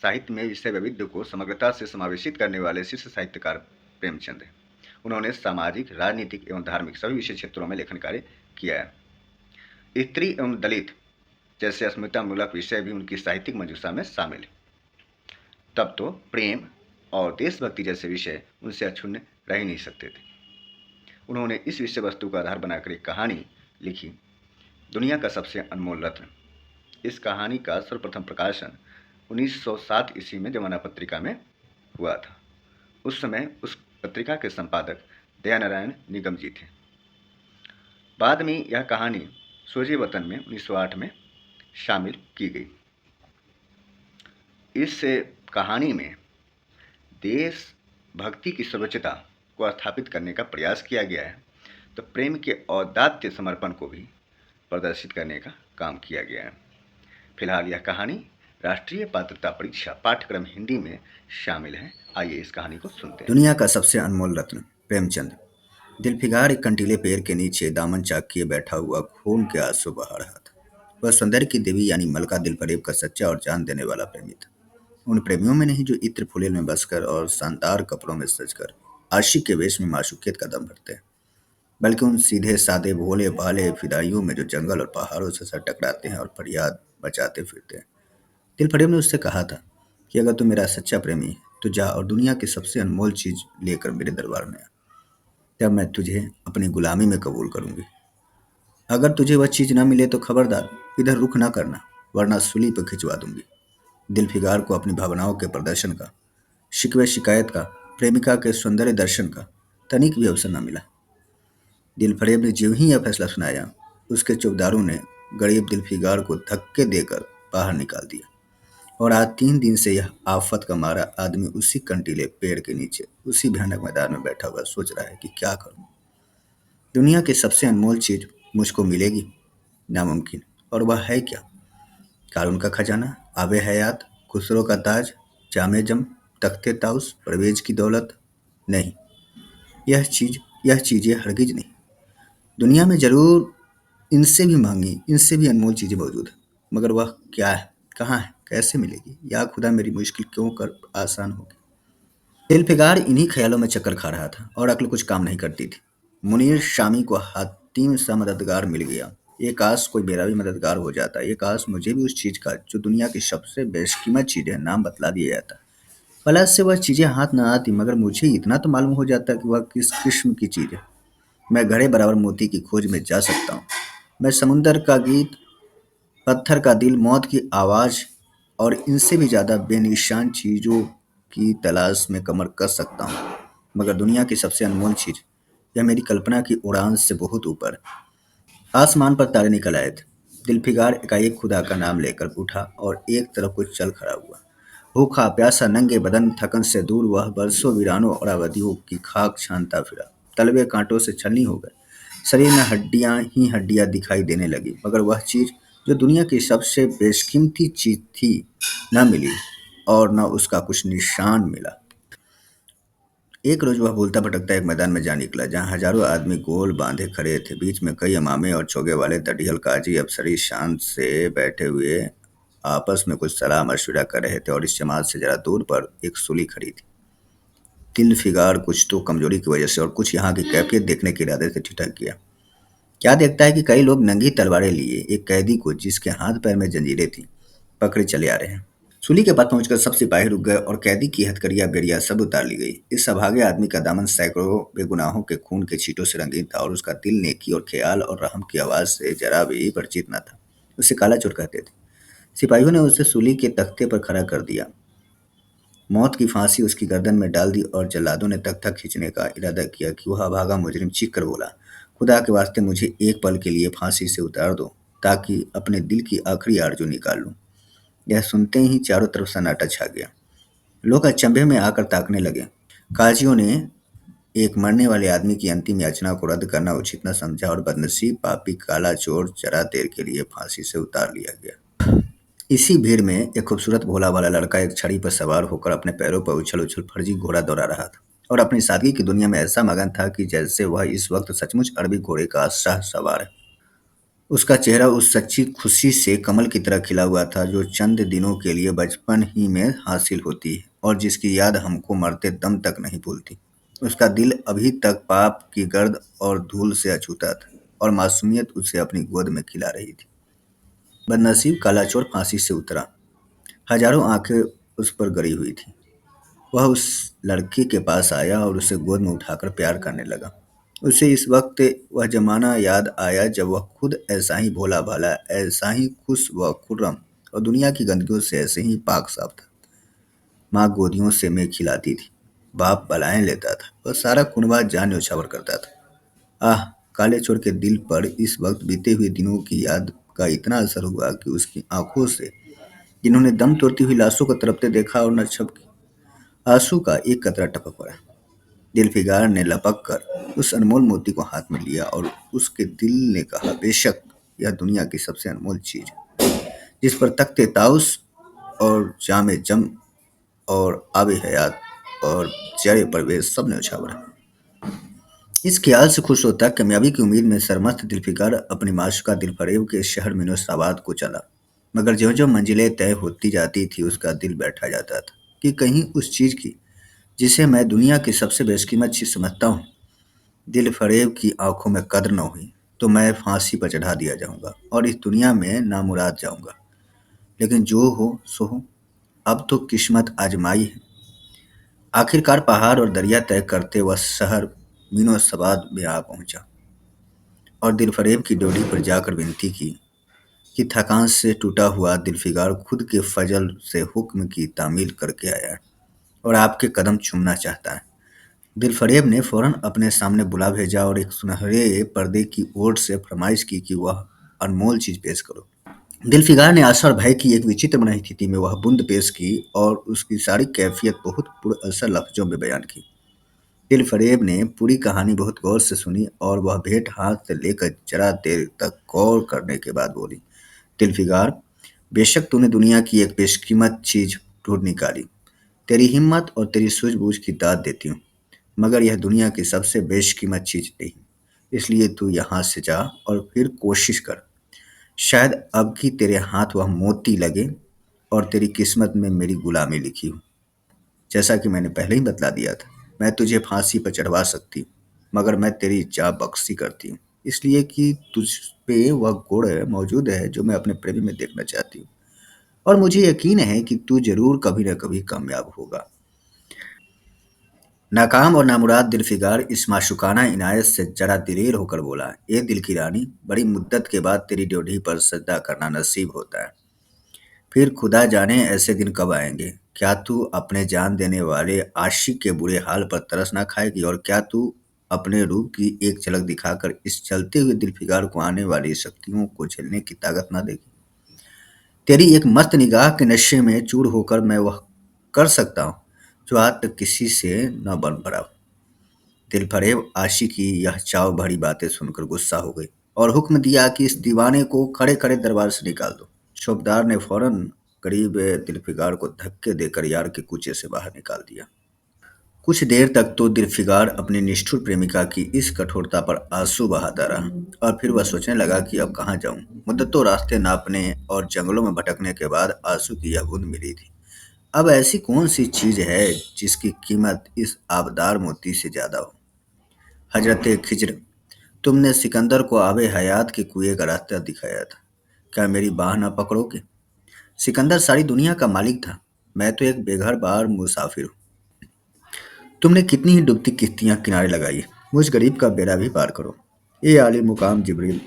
साहित्य में विषय वैविध्य को समग्रता से समावेशित करने वाले शीर्ष साहित्यकार प्रेमचंद हैं। उन्होंने सामाजिक, राजनीतिक एवं धार्मिक सभी विषय क्षेत्रों में लेखन कार्य किया है। स्त्री एवं दलित जैसे अस्मितामूलक विषय भी उनकी साहित्यिक मंजूषा में शामिल हैं। तब तो प्रेम और देशभक्ति जैसे विषय उनसे अक्षुण्ण रह ही नहीं सकते थे। उन्होंने इस विषय वस्तु का आधार बनाकर एक कहानी लिखी, दुनिया का सबसे अनमोल रत्न। इस कहानी का सर्वप्रथम प्रकाशन 1907 ईस्वी में जमाना पत्रिका में हुआ था। उस समय उस पत्रिका के संपादक दयानारायण निगम जी थे। बाद में यह कहानी सोजे वतन में 1908 में शामिल की गई। इस कहानी में देश भक्ति की सर्वोच्चता को स्थापित करने का प्रयास किया गया है, तो प्रेम के औदात्य समर्पण को भी प्रदर्शित करने का काम किया गया है। फिलहाल यह कहानी राष्ट्रीय पात्रता परीक्षा पाठ्यक्रम हिंदी में शामिल है। आइए इस कहानी को सुनते हैं। दुनिया का सबसे अनमोल रत्न प्रेमचंद। दिलफिगार एक कंटीले पेड़ के नीचे दामन चाक किए बैठा हुआ खून के आंसू बहा रहा था। वह सौंदर्य की देवी यानी मलका दिलफरेब का सच्चा और जान देने वाला प्रेमी था। उन प्रेमियों में नहीं जो इत्र फुलेल में बसकर और शानदार कपड़ों में सजकर आशिक के वेश में माशूकियत का दम भरते हैं, बल्कि उन सीधे सादे भोले भाले फिदाइयों में जो जंगल और पहाड़ों से सर टकराते हैं और फरियाद बचाते फिरते हैं। दिलफरेब ने उससे कहा था कि अगर तू मेरा सच्चा प्रेमी है तो जा और दुनिया की सबसे अनमोल चीज लेकर मेरे दरबार में आ। तब मैं तुझे अपनी गुलामी में कबूल करूंगी। अगर तुझे वह चीज न मिले तो खबरदार इधर रुख न करना, वरना सूली पर खिंचवा दूंगी। दिलफिगार को अपनी भावनाओं के प्रदर्शन का, शिकवे शिकायत का, प्रेमिका के सौंदर्य दर्शन का तनिक भी अवसर न मिला। दिलफरेब ने ज्यों ही यह फैसला सुनाया, उसके चौकीदारों ने गरीब दिलफिगार को धक्के देकर बाहर निकाल दिया और आज 3 दिन से यह आफत का मारा आदमी उसी कंटीले पेड़ के नीचे उसी भयानक मैदान में बैठा हुआ सोच रहा है कि क्या करूं। दुनिया की सबसे अनमोल चीज मुझको मिलेगी, नामुमकिन। और वह है क्या? कारून का खजाना, आबे हयात, खुसरो का ताज, जामे जम, तख्ते ताउस, परवेज की दौलत? नहीं, यह चीजें हरगिज नहीं। दुनिया में जरूर इनसे भी महंगी, इनसे भी अनमोल चीजें मौजूद हैं, मगर वह क्या है, कहाँ है, कैसे मिलेगी? या खुदा मेरी मुश्किल क्यों कर आसान होगी। दिलफिगार इन्हीं ख्यालों में चक्कर खा रहा था और अक्ल कुछ काम नहीं करती थी। मुनीर शामी को हातिम सा मददगार मिल गया। ये काश कोई मेरा भी मददगार हो जाता। ये काश मुझे भी उस चीज का जो दुनिया की सबसे बेशकीमत चीज है नाम बतला दिया जाता। भला से वह चीजें हाथ न आती, मगर मुझे इतना तो मालूम हो जाता कि वह किस किस्म की चीज है। मैं घड़े बराबर मोती की खोज में जा सकता हूँ। मैं समुंदर का गीत, पत्थर का दिल, मौत की आवाज और इनसे भी ज्यादा बेनिशान चीजों की तलाश में कमर कस सकता हूँ, मगर दुनिया की सबसे अनमोल चीज, यह मेरी कल्पना की उड़ान से बहुत ऊपर। आसमान पर तारे निकल आए थे। दिलफिगार एकाएक खुदा का नाम लेकर उठा और एक तरफ कुछ चल खड़ा हुआ। भूखा प्यासा, नंगे बदन, थकन से दूर, वह बरसों वीरानों और आबादियों की खाक छानता फिरा। तलवे कांटों से छलनी हो गए। शरीर में हड्डियां ही हड्डियां दिखाई देने लगी, मगर वह चीज जो दुनिया की सबसे बेशकीमती चीज थी न मिली, और न उसका कुछ निशान मिला। एक रोज वह भूलता भटकता एक मैदान में जा निकला, जहाँ हजारों आदमी गोल बांधे खड़े थे। बीच में कई इमामे और चोगे वाले दढ़ियल काजी अफसरी शान से बैठे हुए आपस में कुछ सलाह मशविरा कर रहे थे, और इस जमात से जरा दूर पर एक सूली खड़ी थी। दिलफिगार कुछ तो कमजोरी की वजह से और कुछ यहाँ की कैफियत देखने के इरादे से ठिठक गया। क्या देखता है कि कई लोग नंगी तलवारें लिए एक कैदी को, जिसके हाथ पैर में जंजीरें थी, पकड़े चले आ रहे हैं। सूली के पास पहुंचकर सब सिपाही रुक गए और कैदी की हथकड़ियां बेड़ियां सब उतार ली गई। इस अभागे आदमी का दामन सैकड़ों बेगुनाहों के खून के छींटों से रंगीन था, और उसका दिल नेकी और ख्याल और रहम की आवाज से जरा भी परिचित न था। उसे काला चोर कहते थे। सिपाहियों ने उसे सूली के तख्ते पर खड़ा कर दिया। मौत की फांसी उसकी गर्दन में डाल दी और जल्लादों ने तख्ता खींचने का इरादा किया कि वह अभागा मुजरिम चीख कर बोला, खुदा के वास्ते मुझे एक पल के लिए फांसी से उतार दो, ताकि अपने दिल की आखिरी आरजू निकाल लूं। यह सुनते ही चारों तरफ सन्नाटा छा गया। लोग अचंभे में आकर ताकने लगे। काजियों ने एक मरने वाले आदमी की अंतिम याचना को रद्द करना उचित न समझा, और बदनसीब पापी काला चोर जरा देर के लिए फांसी से उतार लिया गया। इसी भीड़ में एक खूबसूरत भोला वाला लड़का एक छड़ी पर सवार होकर अपने पैरों पर उछल उछल फर्जी घोड़ा दौड़ा रहा था, और अपनी सादगी की दुनिया में ऐसा मगन था कि जैसे वह इस वक्त सचमुच अरबी घोड़े का शाह सवार है। उसका चेहरा उस सच्ची खुशी से कमल की तरह खिला हुआ था जो चंद दिनों के लिए बचपन ही में हासिल होती है और जिसकी याद हमको मरते दम तक नहीं भूलती। उसका दिल अभी तक पाप की गर्द और धूल से अछूता था और मासूमियत उसे अपनी गोद में खिला रही थी। बदनसीब काला चोर फांसी से उतरा। हजारों आंखें उस पर गड़ी हुई थी। वह उस लड़की के पास आया और उसे गोद में उठाकर प्यार करने लगा। उसे इस वक्त वह जमाना याद आया जब वह खुद ऐसा ही भोला भाला, ऐसा ही खुश व खुर्रम और दुनिया की गंदगियों से ऐसे ही पाक साफ था। माँ गोदियों से मैं खिलाती थी, बाप बलाएं लेता था और सारा कुनबा जान न्योछावर करता था। आह! काले चोर के दिल पर इस वक्त बीते हुए दिनों की याद का इतना असर हुआ कि उसकी आंखों से, जिन्होंने दम तोड़ती हुई लाशों को तड़पते देखा और न झपकी, आंसू का एक कतरा टपक पड़ा। दिलफिगार ने लपक कर उस अनमोल मोती को हाथ में लिया और उसके दिल ने कहा, बेशक यह दुनिया की सबसे अनमोल चीज है, जिस पर तख्ते ताउस और जामे जम और आबे हयात और जय परवेज सब न्यौछावर है। इस ख्याल से खुश होता कामयाबी की उम्मीद में सरमस्त दिलफिकार अपनी माशूका दिलफरेब के शहर मिनोसाबाद को चला। मगर ज्यों ज्यों मंजिलें तय होती जाती थी उसका दिल बैठा जाता था कि कहीं उस चीज की जिसे मैं दुनिया की सबसे बेशकीमत चीज समझता हूँ, दिल फरेब की आंखों में कद्र न हुई तो मैं फांसी पर चढ़ा दिया जाऊंगा और इस दुनिया में नामुराद जाऊंगा। लेकिन जो हो सो हो, अब तो किस्मत आजमाई है। आखिरकार पहाड़ और दरिया तय करते वह शहर मीनोसबाद में आ पहुंचा और दिलफरेब की डोली पर जाकर विनती की कि थकान से टूटा हुआ दिलफिगार खुद के फजल से हुक्म की तामील करके आया है और आपके कदम चूमना चाहता है। दिलफरेब ने फौरन अपने सामने बुला भेजा और एक सुनहरे पर्दे की ओर से फरमाइश की कि वह अनमोल चीज पेश करो। दिलफिगार ने आशा और भय की एक विचित्र मनस्थिति में वह बूंद पेश की और उसकी सारी कैफियत बहुत पुरअसर लफ्जों में बयान की। दिलफरेब ने पूरी कहानी बहुत गौर से सुनी और वह भेंट हाथ से लेकर जरा देर तक गौर करने के बाद बोली, दिलफिगार, बेशक तूने दुनिया की एक बेशकीमत चीज ढूंढ निकाली। तेरी हिम्मत और तेरी सूझबूझ की दाद देती हूँ, मगर यह दुनिया की सबसे बेशकीमत चीज नहीं। इसलिए तू यहाँ से जा और फिर कोशिश कर। शायद अब की तेरे हाथ वह मोती लगे और तेरी किस्मत में मेरी गुलामी लिखी हो। जैसा कि मैंने पहले ही बतला दिया था, मैं तुझे फांसी पर चढ़वा सकती हूँ, मगर मैं तेरी जा बख्शी करती हूँ, इसलिए कि तुझ पे वह गुण मौजूद है जो मैं अपने प्रेमी में देखना चाहती हूँ और मुझे यकीन है कि तू जरूर कभी न कभी कामयाब होगा। नाकाम और नामुराद दिलफिगार इस माशुकाना इनायत से जरा दिलेर होकर बोला, ए दिल की रानी, बड़ी मुद्दत के बाद तेरी ड्योढ़ी पर सजदा करना नसीब होता है। फिर खुदा जाने ऐसे दिन कब आएंगे। क्या तू अपने जान देने वाले आशिक के बुरे हाल पर तरस ना खाएगी और क्या तू अपने रूप की एक झलक दिखाकर इस चलते हुए दिलफिगार को आने वाली शक्तियों को झेलने की ताकत ना देगी। तेरी एक मस्त निगाह के नशे में चूर होकर मैं वह कर सकता हूँ जो आज तक किसी से न बन पड़ा। दिलफरेब आशी की यह चाव भरी बातें सुनकर गुस्सा हो गई और हुक्म दिया कि इस दीवाने को खड़े खड़े दरबार से निकाल दो। शोभदार ने फौरन करीब दिलफिगार को धक्के देकर यार के कूचे से बाहर निकाल दिया। कुछ देर तक तो दिलफिगार अपनी निष्ठुर प्रेमिका की इस कठोरता पर आंसू बहाता रहा और फिर वह सोचने लगा कि अब कहाँ जाऊं। मुद्दतों रास्ते नापने और जंगलों में भटकने के बाद आंसू की यह बूंद मिली थी। अब ऐसी कौन सी चीज है जिसकी कीमत इस आबदार मोती से ज्यादा हो। हजरत खिज्र, तुमने सिकंदर को आबे हयात के कुएं का रास्ता दिखाया था, क्या मेरी बाह ना पकड़ोगे। सिकंदर सारी दुनिया का मालिक था, मैं तो एक बेघर बार मुसाफिर हूँ। तुमने कितनी ही डूबती किश्तियां किनारे लगाई, मुझ गरीब का बेड़ा भी पार करो। ये आली मुकाम जिब्रील,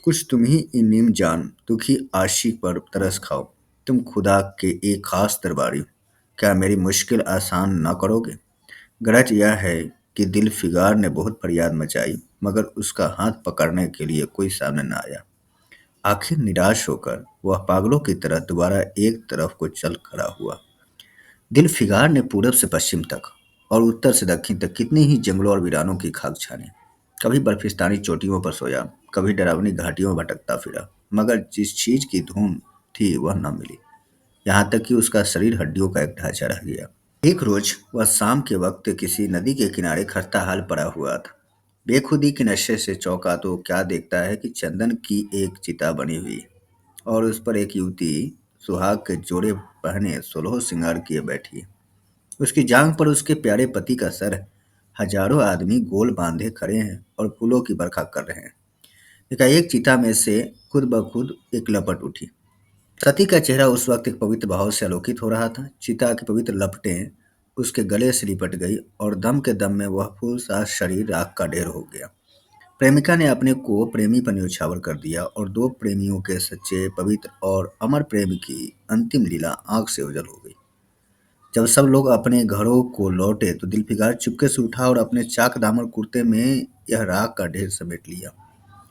कुछ तुम ही इन नीम जान दुखी आशिक पर तरस खाओ। तुम खुदा के एक खास दरबारी हो, क्या मेरी मुश्किल आसान ना करोगे। गरज यह है कि दिल फिगार ने बहुत फरियाद मचाई मगर उसका हाथ पकड़ने के लिए कोई सामने न आया। आखिर निराश होकर वह पागलों की तरह दोबारा एक तरफ को चल खड़ा हुआ। दिल फिगार ने पूरब से पश्चिम तक और उत्तर से दक्षिण तक कितने ही जंगलों और वीरानों की खाक छानी। कभी बर्फिस्तानी चोटियों पर सोया, कभी डरावनी घाटियों में भटकता फिरा, मगर जिस चीज की धूम थी वह न मिली। यहाँ तक कि उसका शरीर हड्डियों का एक ढांचा रह गया। एक रोज वह शाम के वक्त किसी नदी के किनारे खस्ता हाल पड़ा हुआ था। बेखुदी के नशे से चौंका तो क्या देखता है कि चंदन की एक चिता बनी हुई है और उस पर एक युवती सुहाग के जोड़े पहने सोलह श्रृंगार किए बैठी है। उसकी जांघ पर उसके प्यारे पति का सर है। हजारों आदमी गोल बांधे खड़े हैं और फूलों की बरखा कर रहे हैं। एकाएक चिता में से खुद ब खुद एक लपट उठी। सती का चेहरा उस वक्त एक पवित्र भाव से आलोकित हो रहा था। चिता की पवित्र लपटें उसके गले से लिपट गई और दम के दम में वह फूल सा शरीर राख का ढेर हो गया। प्रेमिका ने अपने को प्रेमी पर न्यौछावर कर दिया और दो प्रेमियों के सच्चे, पवित्र और अमर प्रेम की अंतिम लीला आंख से ओझल हो गई। जब सब लोग अपने घरों को लौटे तो दिलफिकार चुपके से उठा और अपने चाक दामन कुर्ते में यह राख का ढेर समेट लिया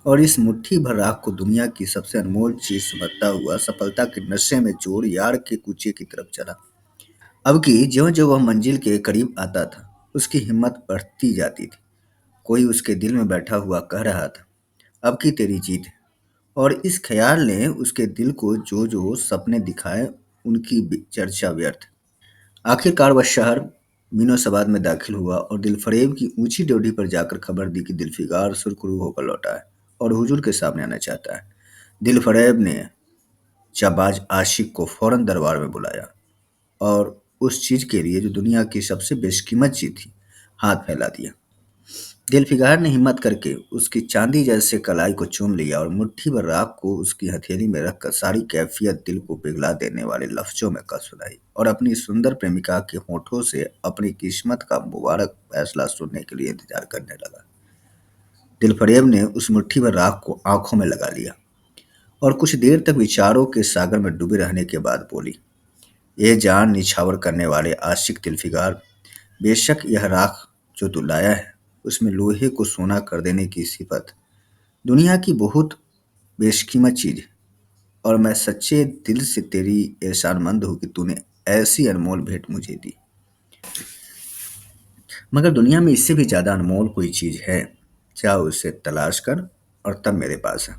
और इस मुट्ठी भर राख को दुनिया की सबसे अनमोल चीज समझता हुआ सफलता के नशे में चोर यार के कूचे की तरफ चला। अब की ज्यों-ज्यों वह मंजिल के करीब आता था, उसकी हिम्मत बढ़ती जाती थी। कोई उसके दिल में बैठा हुआ कह रहा था, अब की तेरी जीत है। और इस ख्याल ने उसके दिल को जो सपने दिखाए, उनकी चर्चा व्यर्थ। आखिरकार वह शहर मिनोसबाद में दाखिल हुआ और दिलफरेब की ऊंची ड्योढ़ी पर जाकर खबर दी कि दिलफिकार सुरखरू होकर लौटा है और हुजूर के सामने आना चाहता है। दिलफरेब ने जाबाज आशिक को फौरन दरबार में बुलाया और उस चीज के लिए जो दुनिया की सबसे बेशकीमत चीज थी, हाथ फैला दिया। दिलफिकार ने हिम्मत करके उसकी चांदी जैसे कलाई को चूम लिया और मुट्ठी भर राख को उसकी हथेली में रखकर सारी कैफियत दिल को पिघला देने वाले लफ्जों में कह सुनाई और अपनी सुंदर प्रेमिका के होठों से अपनी किस्मत का मुबारक फैसला सुनने के लिए इंतजार करने लगा। दिलफरेब ने उस मुट्ठी भर राख को आंखों में लगा लिया और कुछ देर तक विचारों के सागर में डूबे रहने के बाद बोली, ये जान निछावर करने वाले आशिक दिलफिकार, बेशक यह राख जो तू लाया है उसमें लोहे को सोना कर देने की सिफत दुनिया की बहुत बेशकीमत चीज है और मैं सच्चे दिल से तेरी एहसानमंद हूँ कि तूने ऐसी अनमोल भेंट मुझे दी। मगर दुनिया में इससे भी ज्यादा अनमोल कोई चीज है, चाहे उसे तलाश कर और तब मेरे पास है।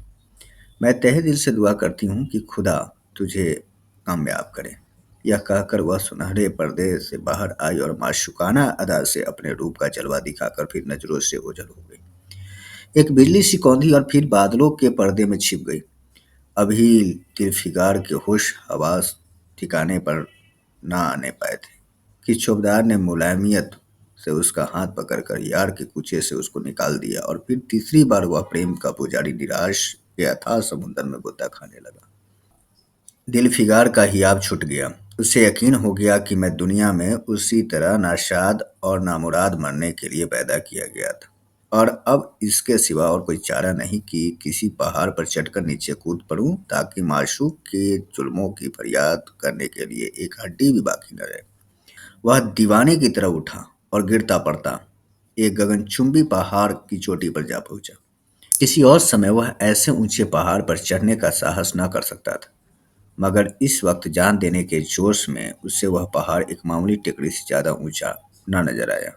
मैं तहे दिल से दुआ करती हूँ कि खुदा तुझे कामयाब करे। यह कहकर वह सुनहरे पर्दे से बाहर आई और माशुकाना अदा से अपने रूप का जलवा दिखाकर फिर नजरों से ओझल हो गई। एक बिजली सी कौंधी और फिर बादलों के पर्दे में छिप गई। अभी दिलफिकार के होश हवास ठिकाने पर ना आने पाए थे कि चौबदार ने मुलायमियत से उसका हाथ पकड़कर यार के कुचे से उसको निकाल दिया और फिर तीसरी बार वह प्रेम का पुजारी निराश के अथाह समुद्र में गोता खाने लगा। दिलफिकार का हियाब छूट गया। उसे यकीन हो गया कि मैं दुनिया में उसी तरह नाशाद और नामुराद मरने के लिए पैदा किया गया था और अब इसके सिवा और कोई चारा नहीं कि किसी पहाड़ पर चढ़कर नीचे कूद पड़ूं ताकि माशूक के जुल्मों की फरियाद करने के लिए एक हड्डी भी बाकी न रहे। वह दीवाने की तरह उठा और गिरता पड़ता एक गगनचुंबी पहाड़ की चोटी पर जा पहुंचा। किसी और समय वह ऐसे ऊंचे पहाड़ पर चढ़ने का साहस न कर सकता था, मगर इस वक्त जान देने के जोश में उसे वह पहाड़ एक मामूली टेकड़ी से ज्यादा ऊंचा न नजर आया।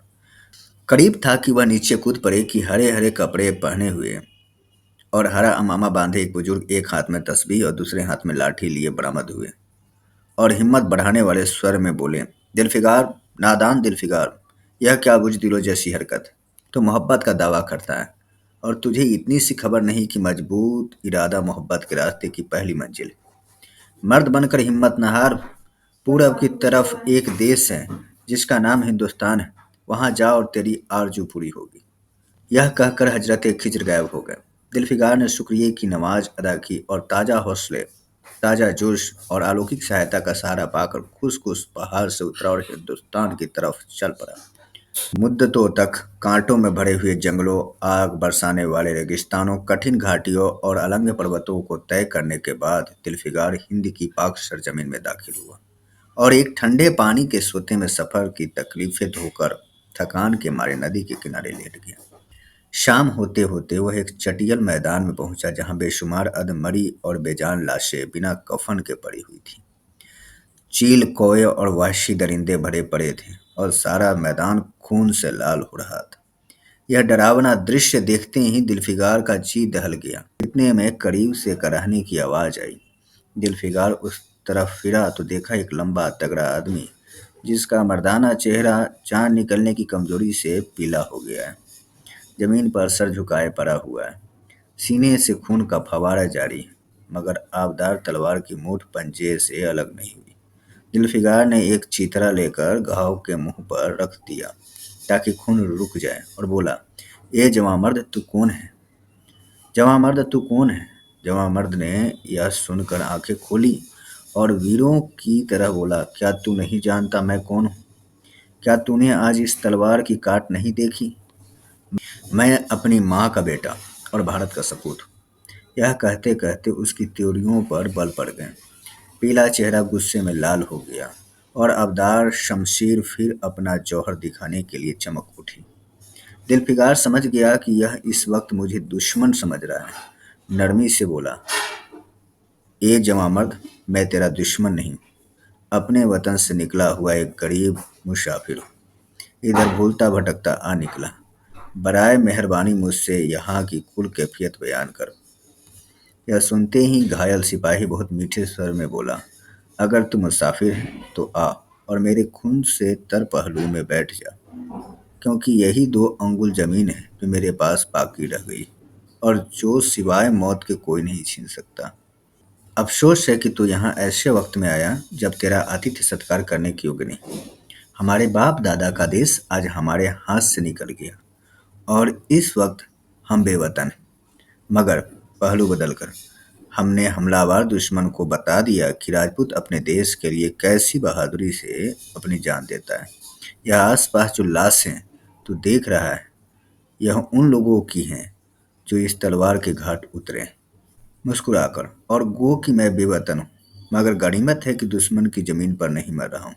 करीब था कि वह नीचे कूद पड़े कि हरे हरे कपड़े पहने हुए और हरा अमामा बांधे एक बुजुर्ग एक हाथ में तस्बीह और दूसरे हाथ में लाठी लिए बरामद हुए और हिम्मत बढ़ाने वाले स्वर में बोले, दिलफिकार, नादान दिलफिकार, यह क्या बुजदिलों जैसी हरकत। तो मोहब्बत का दावा करता है और तुझे इतनी सी खबर नहीं कि मजबूत इरादा मोहब्बत के रास्ते की पहली मंजिल है। मर्द बनकर हिम्मत न हार। पूरब की तरफ एक देश है जिसका नाम हिंदुस्तान है, वहां जा और तेरी आरजू पूरी होगी। यह कहकर हजरत खिज्र गायब हो गए। दिलफिकार ने शुक्रिया की नमाज अदा की और ताज़ा हौसले, ताज़ा जोश और अलौकिक सहायता का सहारा पाकर खुश खुश पहाड़ से उतरा और हिंदुस्तान की तरफ चल पड़ा। मुद्दतों तक कांटों में भरे हुए जंगलों, आग बरसाने वाले रेगिस्तानों, कठिन घाटियों और अलंग पर्वतों को तय करने के बाद दिलफिकार हिंद की पाक सरजमीन में दाखिल हुआ और एक ठंडे पानी के सोते में सफर की तकलीफें धोकर थकान के मारे नदी के किनारे लेट गया। शाम होते होते वह एक चटियल मैदान में पहुंचा जहां बेशुमार अधमरी और बेजान लाशें बिना कफन के पड़ी हुई थीं। चील, कौए और वहशी दरिंदे भरे पड़े थे और सारा मैदान खून से लाल हो रहा था। यह डरावना दृश्य देखते ही दिलफिकार का जी दहल गया। इतने में करीब से कराहने की आवाज आई। दिलफिकार उस तरफ फिरा तो देखा एक लंबा तगड़ा आदमी जिसका मर्दाना चेहरा जान निकलने की कमजोरी से पीला हो गया है। जमीन पर सर झुकाए पड़ा हुआ है। सीने से खून का फव्वारा जारी है, मगर आबदार तलवार की मूठ पंजे से अलग नहीं हुई। जुल्फिकार ने एक चीतरा लेकर घाव के मुंह पर रख दिया ताकि खून रुक जाए और बोला, ए जवामर्द तू कौन है? जवामर्द तू कौन है? जवामर्द ने यह सुनकर आंखें खोली और वीरों की तरह बोला, क्या तू नहीं जानता मैं कौन हूँ? क्या तूने आज इस तलवार की काट नहीं देखी? मैं अपनी माँ का बेटा और भारत का सपूत हूँ। यह कहते कहते उसकी त्योरियों पर बल पड़ गए। पीला चेहरा गुस्से में लाल हो गया और अबदार शमशीर फिर अपना जौहर दिखाने के लिए चमक उठी। दिलफिकार समझ गया कि यह इस वक्त मुझे दुश्मन समझ रहा है। नरमी से बोला, ए जवामर्द, मैं तेरा दुश्मन नहीं, अपने वतन से निकला हुआ एक गरीब मुसाफिर हूँ। इधर भूलता भटकता आ निकला। बराए मेहरबानी मुझसे यहाँ की कुल कैफियत बयान कर। यह सुनते ही घायल सिपाही बहुत मीठे स्वर में बोला, अगर तू मुसाफिर है तो आ और मेरे खून से तर पहलू में बैठ जा, क्योंकि यही 2 अंगुल जमीन है जो मेरे पास बाकी रह गई और जो सिवाय मौत के कोई नहीं छीन सकता। अफसोस है कि तू यहाँ ऐसे वक्त में आया जब तेरा आतिथ्य सत्कार करने के योग्य नहीं। हमारे बाप दादा का देश आज हमारे हाथ से निकल गया और इस वक्त हम बेवतन हैं। मगर पहलू बदलकर हमने हमलावर दुश्मन को बता दिया कि राजपूत अपने देश के लिए कैसी बहादुरी से अपनी जान देता है। यह आसपास जो लाशें तू देख रहा है, यह उन लोगों की हैं जो इस तलवार के घाट उतरे हैं। मुस्कुराकर, और गो कि मैं बेवतन हूँ, मगर गनीमत है कि दुश्मन की जमीन पर नहीं मर रहा हूँ।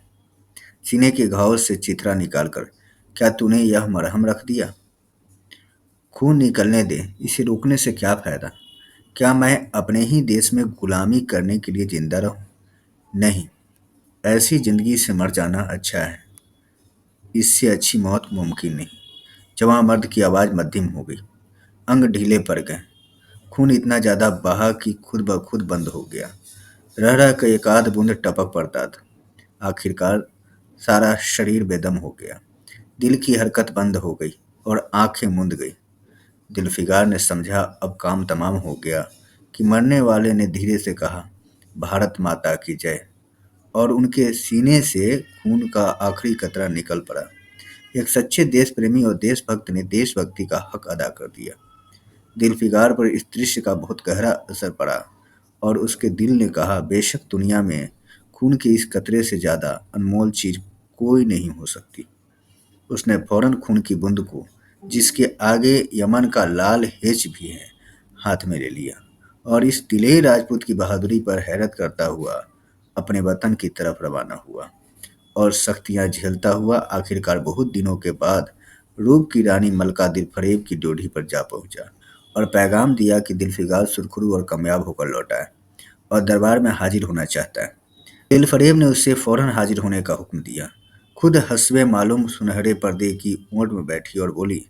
सीने के घाव से चिथरा निकालकर, क्या तूने यह मरहम रख दिया? खून निकलने दे, इसे रोकने से क्या फायदा? क्या मैं अपने ही देश में गुलामी करने के लिए जिंदा रहूं? नहीं, ऐसी जिंदगी से मर जाना अच्छा है। इससे अच्छी मौत मुमकिन नहीं। जवां मर्द की आवाज मध्यम हो गई, अंग ढीले पड़ गए। खून इतना ज्यादा बहा कि खुद ब खुद बंद हो गया। रह रह कर एक आध बूंद टपक पड़ता था। आखिरकार सारा शरीर बेदम हो गया। दिल की हरकत बंद हो गई और आंखें मूंद गई। दिलफिकार ने समझा अब काम तमाम हो गया कि मरने वाले ने धीरे से कहा, भारत माता की जय, और उनके सीने से खून का आखिरी कतरा निकल पड़ा। एक सच्चे देश प्रेमी और देशभक्त ने देशभक्ति का हक अदा कर दिया। दिलफिकार पर इस दृश्य का बहुत गहरा असर पड़ा और उसके दिल ने कहा, बेशक दुनिया में खून के इस कतरे से ज्यादा अनमोल चीज कोई नहीं हो सकती। उसने फौरन खून की बूंद को, जिसके आगे यमन का लाल हेच भी है, हाथ में ले लिया और इस तिलेही राजपूत की बहादुरी पर हैरत करता हुआ अपने वतन की तरफ रवाना हुआ और सख्तियां झेलता हुआ आखिरकार बहुत दिनों के बाद रूप की रानी मलका दिलफरेब की ड्योढ़ी पर जा पहुंचा और पैगाम दिया कि दिलफिकार सुरखरू और कामयाब होकर लौटा है और दरबार में हाजिर होना चाहता है। दिलफरेब ने उससे फौरन हाजिर होने का हुक्म दिया। खुद हस्बे मालूम सुनहरे पर्दे की ऊंट में बैठी और बोली,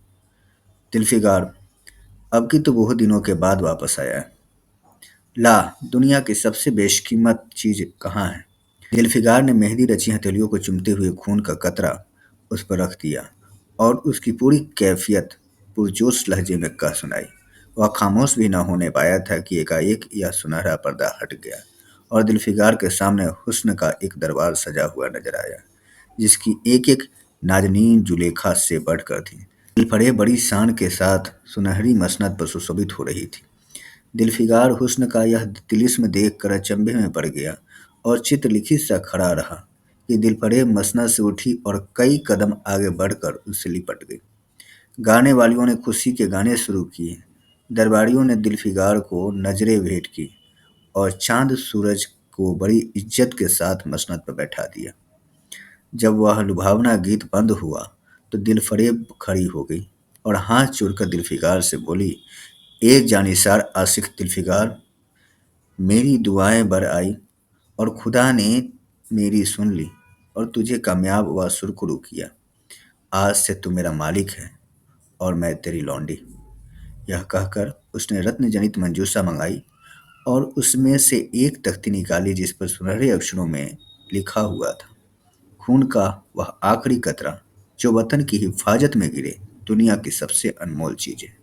दिलफिकार अब की तो बहुत दिनों के बाद वापस आया है। ला, दुनिया की सबसे बेशकीमत चीज कहाँ है? दिलफिकार ने मेहंदी रची हथेलियों को चूमते हुए खून का कतरा उस पर रख दिया और उसकी पूरी कैफियत पुरजोश लहजे में कह सुनाई। वह खामोश भी न होने पाया था कि एकाएक यह सुनहरा पर्दा हट गया और दिलफिकार के सामने हुस्न का एक दरबार सजा हुआ नजर आया, जिसकी एक एक नाजनीन जुलेखा से बढ़कर थी। दिलफरेब बड़ी शान के साथ सुनहरी मसनद पर सुशोभित हो रही थी। दिलफिकार हुस्न का यह तिलिस्म देखकर अचंभे में पड़ गया और चित्रलिखित सा खड़ा रहा कि दिलफरेब मसनद से उठी और कई कदम आगे बढ़कर उससे लिपट गई। गाने वालियों ने खुशी के गाने शुरू किए। दरबारियों ने दिलफिकार को नजरें भेंट की और चांद सूरज को बड़ी इज्जत के साथ मसनद पर बैठा दिया। जब वह लुभावना गीत बंद हुआ तो दिलफरेब खड़ी हो गई और हाथ जोड़कर दिलफिकार से बोली, एक जानिसार आशिक दिलफिकार, मेरी दुआएं बर आई और खुदा ने मेरी सुन ली और तुझे कामयाब व सुरखरू किया। आज से तू मेरा मालिक है और मैं तेरी लौंडी। यह कहकर उसने रत्न जनित मंजूसा मंगाई और उसमें से एक तख्ती निकाली जिस पर सुनहरे अक्षरों में लिखा हुआ था, खून का वह आखिरी कतरा जो वतन की हिफाजत में गिरे दुनिया की सबसे अनमोल चीज है।